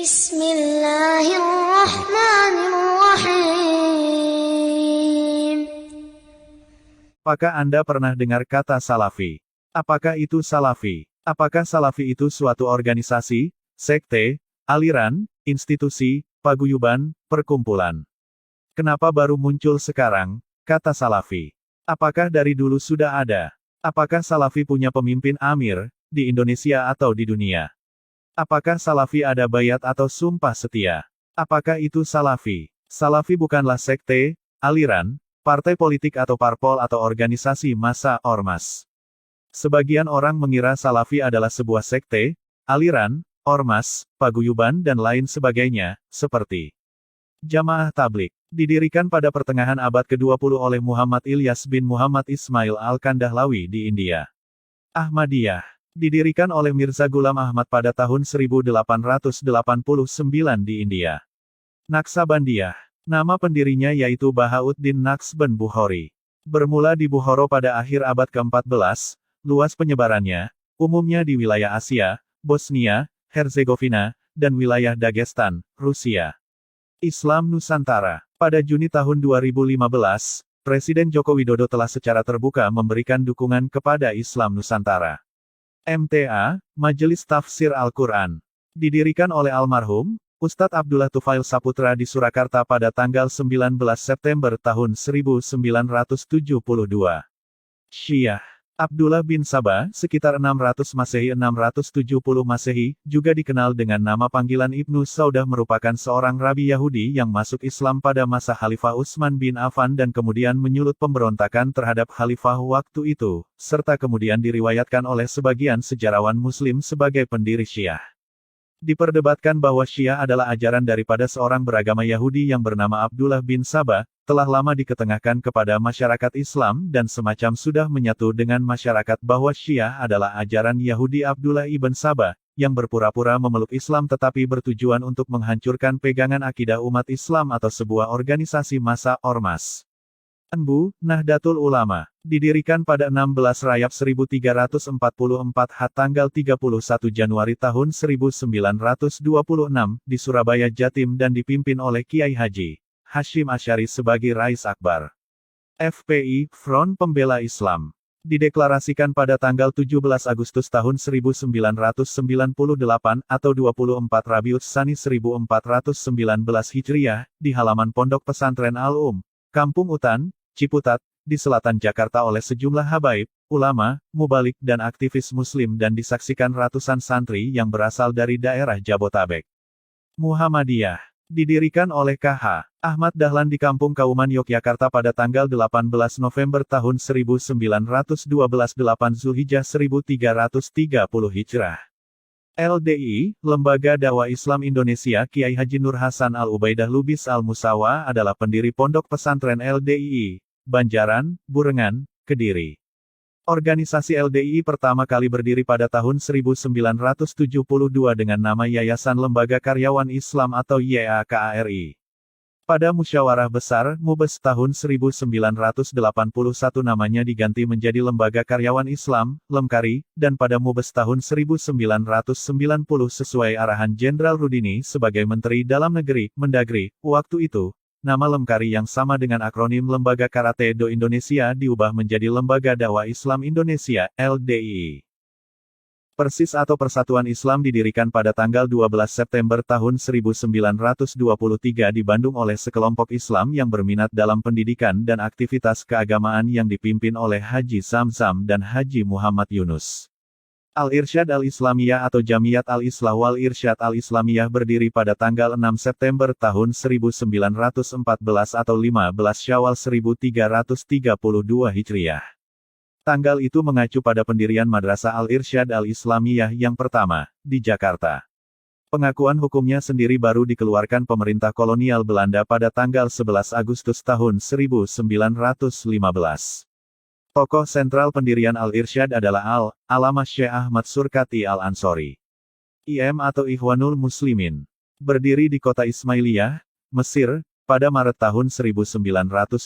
Bismillahirrahmanirrahim. Apakah Anda pernah dengar kata Salafi? Apakah itu Salafi? Apakah Salafi itu suatu organisasi, sekte, aliran, institusi, paguyuban, perkumpulan? Kenapa baru muncul sekarang, kata Salafi? Apakah dari dulu sudah ada? Apakah Salafi punya pemimpin amir, di Indonesia atau di dunia? Apakah Salafi ada bayat atau sumpah setia? Apakah itu Salafi? Salafi bukanlah sekte, aliran, partai politik atau parpol atau organisasi massa ormas. Sebagian orang mengira Salafi adalah sebuah sekte, aliran, ormas, paguyuban dan lain sebagainya, seperti Jamaah Tabligh. Didirikan pada pertengahan abad ke-20 oleh Muhammad Ilyas bin Muhammad Ismail Al-Kandahlawi di India. Ahmadiyah. Didirikan oleh Mirza Ghulam Ahmad pada tahun 1889 di India. Naksabandiyah. Nama pendirinya yaitu Bahauddin Naqshband Bukhari. Bermula di Bukhara pada akhir abad ke-14, luas penyebarannya, umumnya di wilayah Asia, Bosnia, Herzegovina, dan wilayah Dagestan, Rusia. Islam Nusantara. Pada Juni tahun 2015, Presiden Joko Widodo telah secara terbuka memberikan dukungan kepada Islam Nusantara. MTA, Majelis Tafsir Al-Quran. Didirikan oleh almarhum, Ustadz Abdullah Tufail Saputra di Surakarta pada tanggal 19 September tahun 1972. Syiah. Abdullah bin Sabah, sekitar 600 Masehi 670 Masehi, juga dikenal dengan nama panggilan Ibnu Saudah merupakan seorang rabi Yahudi yang masuk Islam pada masa Khalifah Utsman bin Affan dan kemudian menyulut pemberontakan terhadap Khalifah waktu itu, serta kemudian diriwayatkan oleh sebagian sejarawan Muslim sebagai pendiri Syiah. Diperdebatkan bahwa Syiah adalah ajaran daripada seorang beragama Yahudi yang bernama Abdullah bin Sabah, telah lama diketengahkan kepada masyarakat Islam dan semacam sudah menyatu dengan masyarakat bahwa Syiah adalah ajaran Yahudi Abdullah ibn Sabah, yang berpura-pura memeluk Islam tetapi bertujuan untuk menghancurkan pegangan akidah umat Islam atau sebuah organisasi massa ormas. NU, Nahdlatul Ulama, didirikan pada 16 Rajab 1344 H tanggal 31 Januari tahun 1926, di Surabaya Jatim dan dipimpin oleh Kiai Haji Hashim Asy'ari sebagai Rais Akbar. FPI, Front Pembela Islam. Dideklarasikan pada tanggal 17 Agustus tahun 1998 atau 24 Rabiul Tsani 1419 Hijriah, di halaman Pondok Pesantren Al-Um, Kampung Utan, Ciputat, di selatan Jakarta oleh sejumlah habaib, ulama, mubalik dan aktivis muslim dan disaksikan ratusan santri yang berasal dari daerah Jabotabek. Muhammadiyah. Didirikan oleh KH Ahmad Dahlan di Kampung Kauman Yogyakarta pada tanggal 18 November tahun 1912 8 Zulhijjah 1330 Hijrah. LDI, Lembaga Dakwah Islam Indonesia Kiai Haji Nur Hasan Al-Ubaidah Lubis Al-Musawa adalah pendiri Pondok Pesantren LDI, Banjaran, Burengan, Kediri. Organisasi LDI pertama kali berdiri pada tahun 1972 dengan nama Yayasan Lembaga Karyawan Islam atau YAKARI. Pada Musyawarah Besar, MUBES tahun 1981 namanya diganti menjadi Lembaga Karyawan Islam, Lemkari, dan pada MUBES tahun 1990 sesuai arahan Jenderal Rudini sebagai Menteri Dalam Negeri, Mendagri, waktu itu, nama Lemkari yang sama dengan akronim Lembaga Karate Do Indonesia diubah menjadi Lembaga Dakwah Islam Indonesia, LDI. Persis atau Persatuan Islam didirikan pada tanggal 12 September tahun 1923 di Bandung oleh sekelompok Islam yang berminat dalam pendidikan dan aktivitas keagamaan yang dipimpin oleh Haji Zamzam dan Haji Muhammad Yunus. Al-Irsyad Al-Islamiyah atau Jamiyat Al-Islah wal Irsyad Al-Islamiyah berdiri pada tanggal 6 September tahun 1914 atau 15 Syawal 1332 Hijriah. Tanggal itu mengacu pada pendirian Madrasah Al-Irsyad Al-Islamiyah yang pertama, di Jakarta. Pengakuan hukumnya sendiri baru dikeluarkan pemerintah kolonial Belanda pada tanggal 11 Agustus tahun 1915. Tokoh sentral pendirian Al-Irsyad adalah Al-Alamah Syekh Ahmad Surkati Al-Ansori. IM atau Ikhwanul Muslimin. Berdiri di kota Ismailiyah, Mesir, pada Maret tahun 1928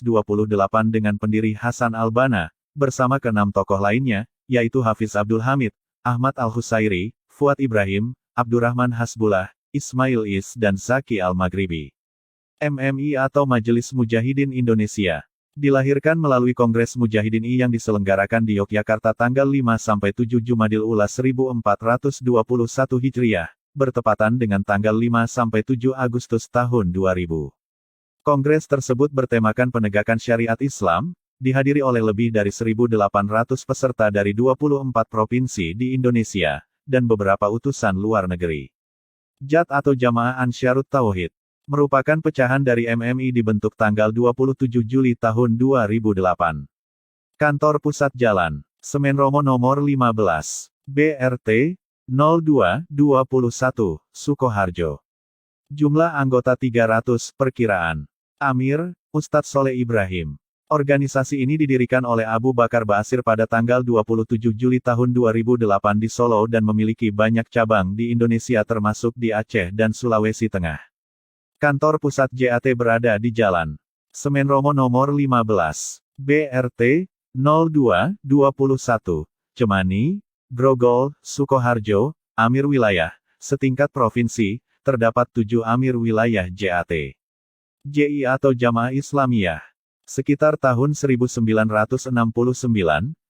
dengan pendiri Hasan Al-Banna, bersama ke-6 tokoh lainnya, yaitu Hafiz Abdul Hamid, Ahmad Al-Husairi, Fuad Ibrahim, Abdurrahman Hasbullah, Ismail Is dan Zaki Al-Maghribi. MMI atau Majelis Mujahidin Indonesia dilahirkan melalui Kongres Mujahidin I yang diselenggarakan di Yogyakarta tanggal 5-7 Jumadil Ula 1421 Hijriah, bertepatan dengan tanggal 5-7 Agustus tahun 2000. Kongres tersebut bertemakan penegakan syariat Islam, dihadiri oleh lebih dari 1.800 peserta dari 24 provinsi di Indonesia, dan beberapa utusan luar negeri. JAT atau Jamaah Ansharut Tauhid merupakan pecahan dari MMI dibentuk tanggal 27 Juli tahun 2008. Kantor Pusat Jalan Semen Romo nomor 15, BRT 0221, Sukoharjo. Jumlah anggota 300, perkiraan. Amir, Ustadz Soleh Ibrahim. Organisasi ini didirikan oleh Abu Bakar Ba'asyir pada tanggal 27 Juli tahun 2008 di Solo dan memiliki banyak cabang di Indonesia termasuk di Aceh dan Sulawesi Tengah. Kantor pusat JAT berada di Jalan Semen Romo nomor 15, BRT 0221, Cemani, Grogol, Sukoharjo, Amir Wilayah. Setingkat provinsi, terdapat 7 Amir Wilayah JAT. JI atau Jamaah Islamiyah. Sekitar tahun 1969,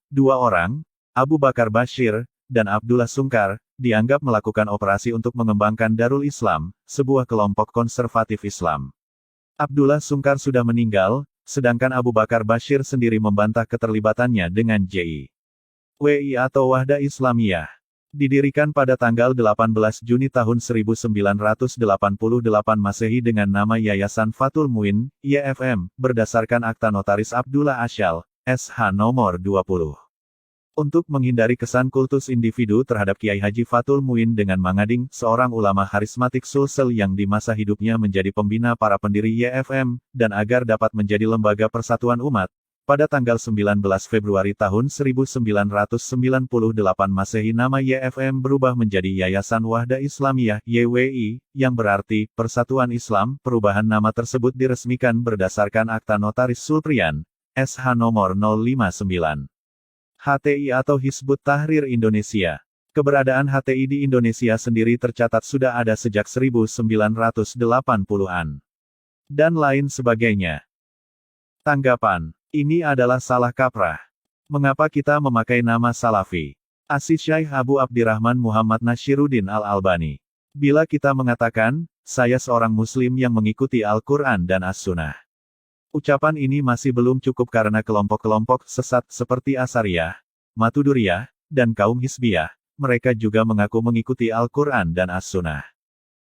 dua orang, Abu Bakar Bashir, dan Abdullah Sungkar, dianggap melakukan operasi untuk mengembangkan Darul Islam, sebuah kelompok konservatif Islam. Abdullah Sungkar sudah meninggal, sedangkan Abu Bakar Bashir sendiri membantah keterlibatannya dengan JI. WI atau Wahda Islamiyah. Didirikan pada tanggal 18 Juni tahun 1988 Masehi dengan nama Yayasan Fathul Muin, YFM, berdasarkan Akta Notaris Abdullah Asyal, SH nomor 20. Untuk menghindari kesan kultus individu terhadap Kiai Haji Fathul Muin dengan Mangading, seorang ulama harismatik Sulsel yang di masa hidupnya menjadi pembina para pendiri YFM, dan agar dapat menjadi lembaga persatuan umat, pada tanggal 19 Februari tahun 1998 Masehi nama YFM berubah menjadi Yayasan Wahda Islamiyah YWI, yang berarti Persatuan Islam. Perubahan nama tersebut diresmikan berdasarkan Akta Notaris Sulprian, SH nomor 059. HTI atau Hizbut Tahrir Indonesia. Keberadaan HTI di Indonesia sendiri tercatat sudah ada sejak 1980-an. Dan lain sebagainya. Tanggapan. Ini adalah salah kaprah. Mengapa kita memakai nama Salafi? Asis Syaikh Abu Abdirrahman Muhammad Nashiruddin Al-Albani. Bila kita mengatakan, saya seorang Muslim yang mengikuti Al-Quran dan As-Sunnah. Ucapan ini masih belum cukup karena kelompok-kelompok sesat seperti Asariyah, Matuduriyah, dan kaum Hizbiyah, mereka juga mengaku mengikuti Al-Quran dan As-Sunnah.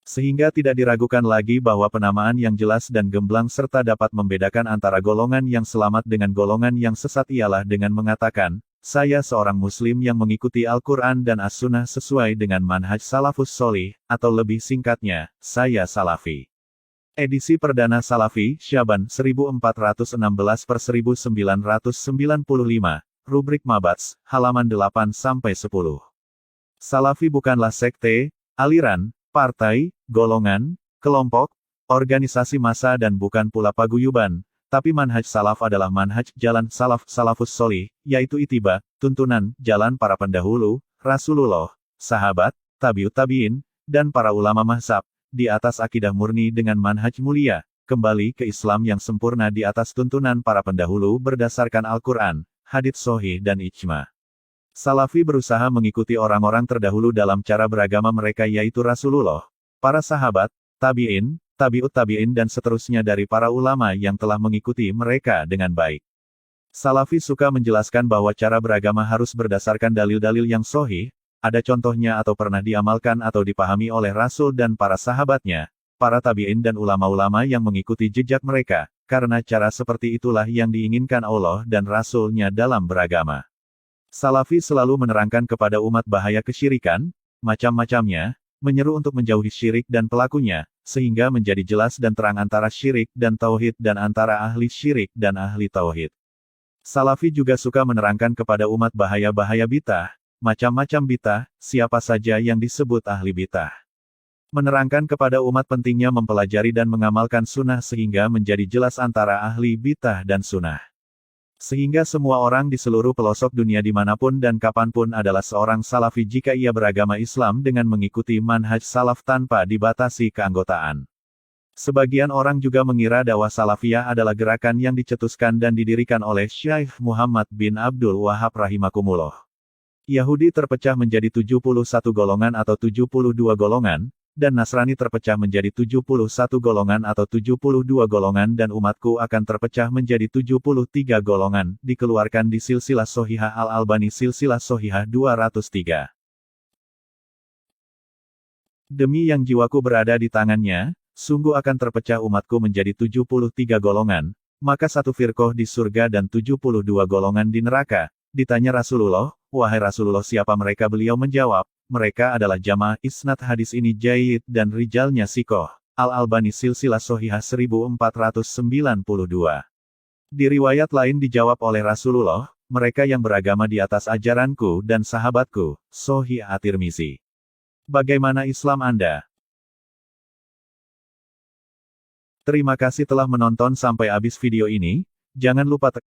Sehingga tidak diragukan lagi bahwa penamaan yang jelas dan gemblang serta dapat membedakan antara golongan yang selamat dengan golongan yang sesat ialah dengan mengatakan, saya seorang Muslim yang mengikuti Al-Quran dan As-Sunnah sesuai dengan manhaj Salafus Sholih, atau lebih singkatnya, saya Salafi. Edisi Perdana Salafi, Syaban 1416/1995, Rubrik Mabats, halaman 8-10. Salafi bukanlah sekte, aliran, partai, golongan, kelompok, organisasi massa dan bukan pula paguyuban, tapi manhaj salaf adalah manhaj jalan salafus sholih, yaitu ittiba, tuntunan, jalan para pendahulu, Rasulullah, sahabat, tabiut tabiin, dan para ulama mazhab, di atas akidah murni dengan manhaj mulia, kembali ke Islam yang sempurna di atas tuntunan para pendahulu berdasarkan Al-Quran, hadits sahih dan ijma. Salafi berusaha mengikuti orang-orang terdahulu dalam cara beragama mereka yaitu Rasulullah, para sahabat, tabi'in, tabi'ut tabi'in dan seterusnya dari para ulama yang telah mengikuti mereka dengan baik. Salafi suka menjelaskan bahwa cara beragama harus berdasarkan dalil-dalil yang sahih, ada contohnya atau pernah diamalkan atau dipahami oleh Rasul dan para sahabatnya, para tabi'in dan ulama-ulama yang mengikuti jejak mereka, karena cara seperti itulah yang diinginkan Allah dan Rasul-Nya dalam beragama. Salafi selalu menerangkan kepada umat bahaya kesyirikan, macam-macamnya, menyeru untuk menjauhi syirik dan pelakunya, sehingga menjadi jelas dan terang antara syirik dan tauhid dan antara ahli syirik dan ahli tauhid. Salafi juga suka menerangkan kepada umat bahaya-bahaya bid'ah, macam-macam bid'ah, siapa saja yang disebut ahli bid'ah. Menerangkan kepada umat pentingnya mempelajari dan mengamalkan sunnah sehingga menjadi jelas antara ahli bid'ah dan sunnah. Sehingga semua orang di seluruh pelosok dunia dimanapun dan kapanpun adalah seorang salafi jika ia beragama Islam dengan mengikuti manhaj salaf tanpa dibatasi keanggotaan. Sebagian orang juga mengira dakwah salafiyah adalah gerakan yang dicetuskan dan didirikan oleh Syekh Muhammad bin Abdul Wahab rahimakumullah. Yahudi terpecah menjadi 71 golongan atau 72 golongan, dan Nasrani terpecah menjadi 71 golongan atau 72 golongan dan umatku akan terpecah menjadi 73 golongan, dikeluarkan di Silsilah Shahihah Al-Albani Silsilah Shahihah 203. Demi yang jiwaku berada di tangannya, sungguh akan terpecah umatku menjadi 73 golongan, maka satu firqoh di surga dan 72 golongan di neraka. Ditanya Rasulullah, wahai Rasulullah siapa mereka? Beliau menjawab, mereka adalah jamaah. Isnad hadis ini jayyid dan rijalnya sikoh. Al-Albani Silsilah Shahihah 1492. Di riwayat lain dijawab oleh Rasulullah, mereka yang beragama di atas ajaranku dan sahabatku. Shahih At-Tirmizi. Bagaimana Islam Anda? Terima kasih telah menonton sampai habis video ini. Jangan lupa tekan